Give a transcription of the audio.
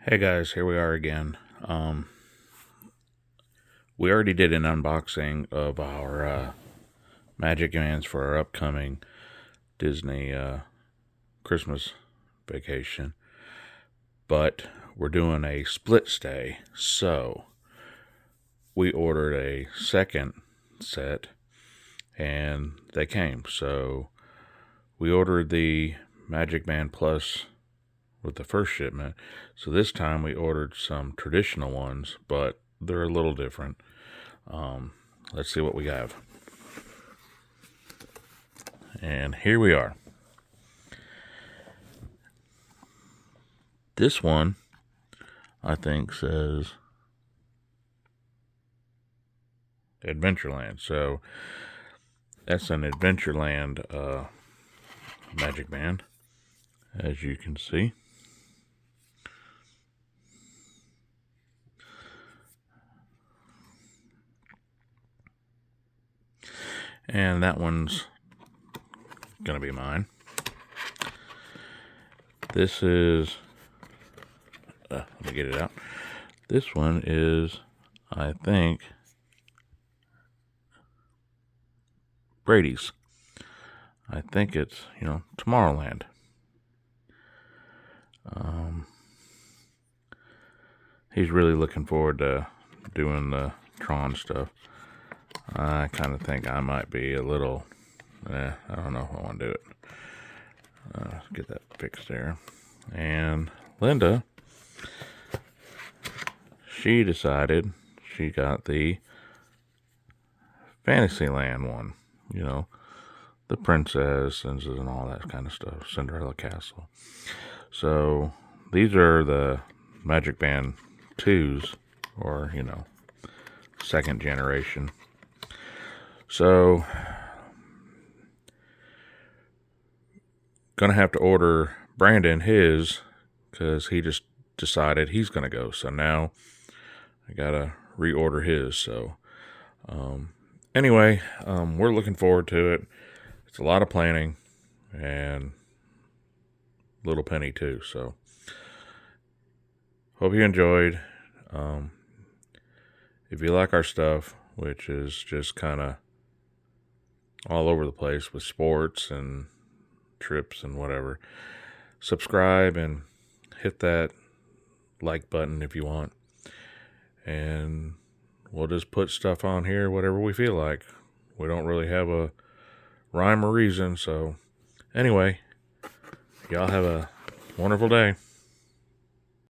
Hey guys, here we are again. We already did an unboxing of our Magicbands for our upcoming Disney Christmas vacation, but we're doing a split stay, so we ordered a second set, and they came. So we ordered the Magicband Plus with the first shipment. So this time we ordered some traditional ones, but they're a little different. Let's see what we have. And here we are. This one, I think, says Adventureland. So that's an Adventureland Magicband, as you can see. And that one's going to be mine. This is, let me get it out. This one is, I think, Brady's. I think it's, Tomorrowland. He's really looking forward to doing the Tron stuff. I kind of think I might be a little, I don't know if I want to do it. Get that fixed there. And Linda, she decided she got the Fantasyland one, the princesses and all that kind of stuff, Cinderella Castle. So these are the Magicband 2s, or, second generation. So, gonna have to order Brandon his, because he just decided he's gonna go. So now I gotta reorder his. So, anyway, we're looking forward to it. It's a lot of planning, and little penny too. So, hope you enjoyed. If you like our stuff, which is just kind of all over the place with sports and trips and whatever, subscribe and hit that like button if you want. And we'll just put stuff on here, whatever we feel like. We don't really have a rhyme or reason. So anyway, y'all have a wonderful day.